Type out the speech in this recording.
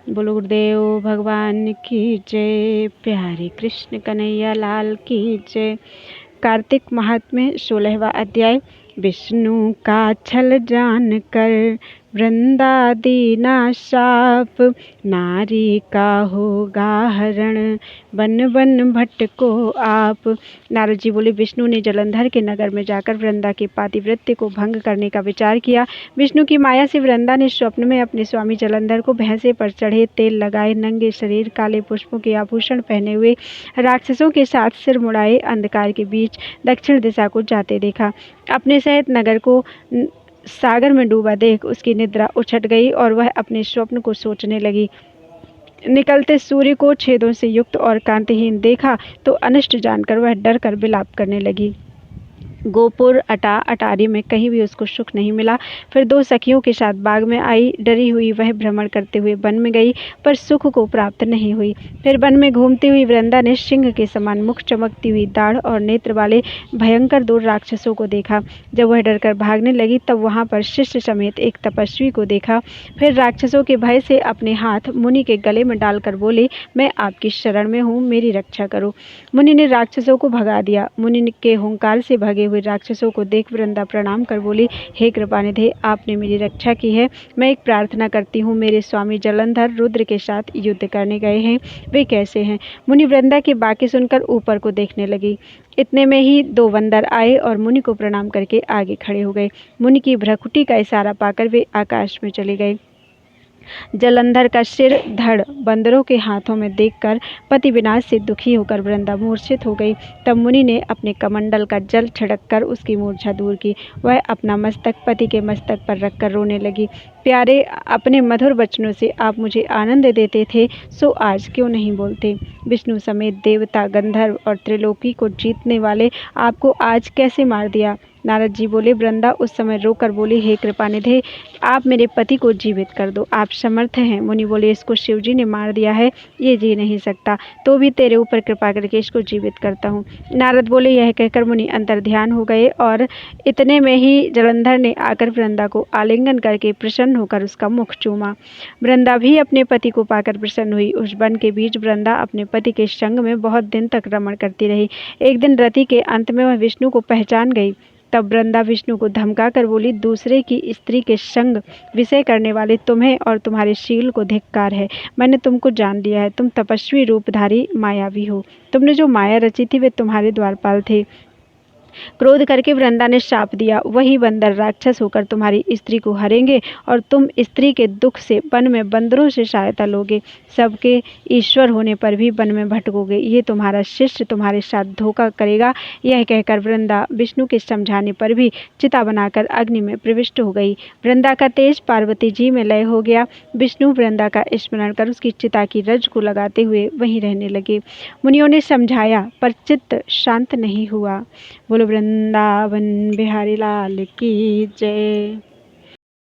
बोलो गुरुदेव भगवान की जय। प्यारे कृष्ण कन्हैया लाल की जय। कार्तिक महात्म्य 16वां अध्याय। विष्णु का छल जान कर वृंदा दीना शाप, नारी का होगा हरण बन बन भटको आप। नारद जी बोले, विष्णु ने जलंधर के नगर में जाकर वृंदा के पातिव्रत्य को भंग करने का विचार किया। विष्णु की माया से वृंदा ने स्वप्न में अपने स्वामी जलंधर को भैंसे पर चढ़े, तेल लगाए, नंगे शरीर, काले पुष्पों के आभूषण पहने हुए, राक्षसों के साथ सिर मुड़ाए, अंधकार के बीच दक्षिण दिशा को जाते देखा। अपने सहित नगर को सागर में डूबा देख उसकी निद्रा उछट गई और वह अपने स्वप्न को सोचने लगी। निकलते सूर्य को छेदों से युक्त और कांतिहीन देखा तो अनिष्ट जानकर वह डर कर विलाप करने लगी। गोपुर अटारी में कहीं भी उसको सुख नहीं मिला। फिर 2 सखियों के साथ बाग में आई। डरी हुई वह भ्रमण करते हुए वन में गई, पर सुख को प्राप्त नहीं हुई। फिर वन में घूमती हुई वृंदा ने सिंह के समान मुख, चमकती हुई दाढ़ और नेत्र वाले भयंकर 2 राक्षसों को देखा। जब वह डरकर भागने लगी तब वहां पर शिष्य समेत एक तपस्वी को देखा। फिर राक्षसों के भय से अपने हाथ मुनि के गले में डालकर बोले, मैं आपकी शरण में हूँ, मेरी रक्षा करो। मुनि ने राक्षसों को भगा दिया। मुनि के हुंकार से भगे हुए राक्षसों को देख वृंदा प्रणाम कर बोली, हे कृपानिधे, आपने मेरी रक्षा की है। मैं एक प्रार्थना करती हूँ, मेरे स्वामी जलंधर रुद्र के साथ युद्ध करने गए हैं, वे कैसे हैं? मुनि वृंदा की बातें सुनकर ऊपर को देखने लगी। इतने में ही 2 बंदर आए और मुनि को प्रणाम करके आगे खड़े हो गए। मुनि की भ्रकुटी का इशारा पाकर वे आकाश में चले गए। जलंधर का सिर धड़ बंदरों के हाथों में देखकर पति विनाश से दुखी होकर वृंदा मूर्छित हो गई। तब मुनि ने अपने कमंडल का जल छिड़ककर उसकी मूर्छा दूर की। वह अपना मस्तक पति के मस्तक पर रखकर रोने लगी। प्यारे, अपने मधुर वचनों से आप मुझे आनंद देते थे, सो आज क्यों नहीं बोलते? विष्णु समेत देवता, गंधर्व और त्रिलोकी को जीतने वाले आपको आज कैसे मार दिया? नारद जी बोले, वृंदा उस समय रोकर बोली, हे कृपानिधे, आप मेरे पति को जीवित कर दो, आप समर्थ हैं। मुनि बोले, इसको शिव जी ने मार दिया है, ये जी नहीं सकता, तो भी तेरे ऊपर कृपा करके इसको जीवित करता हूँ। नारद बोले, यह कहकर मुनि अंतर्ध्यान हो गए और इतने में ही जलंधर ने आकर वृंदा को आलिंगन करके प्रसन्न होकर उसका मुख चूमा। वृंदा भी अपने पति को पाकर प्रसन्न हुई। उस वन के बीच वृंदा अपने पति के संग में बहुत दिन तक रमण करती रही। एक दिन रति के अंत में वह विष्णु को पहचान गई। तब वृंदा विष्णु को धमका कर बोली, दूसरे की स्त्री के संग विषय करने वाले तुम्हें और तुम्हारे शील को धिक्कार है। मैंने तुमको जान लिया है, तुम तपस्वी रूपधारी मायावी हो। तुमने जो माया रची थी वे तुम्हारे द्वारपाल थे। क्रोध करके वृंदा ने शाप दिया, वही बंदर राक्षस होकर तुम्हारी स्त्री को हरेंगे और तुम स्त्री के दुख से वन में बंदरों से सहायता लोगे। सबके ईश्वर होने पर भी वन में भटकोगे। ये तुम्हारा शिष्य तुम्हारे साथ धोखा करेगा। यह कहकर वृंदा विष्णु के समझाने पर भी चिता बनाकर अग्नि में प्रविष्ट हो गई। वृंदा का तेज पार्वती जी में लय हो गया। विष्णु वृंदा का स्मरण कर उसकी चिता की रज को लगाते हुए वहीं रहने लगे। मुनियों ने समझाया पर चित्त शांत नहीं हुआ। बोलो वृंदावन बिहारी लाल की जय।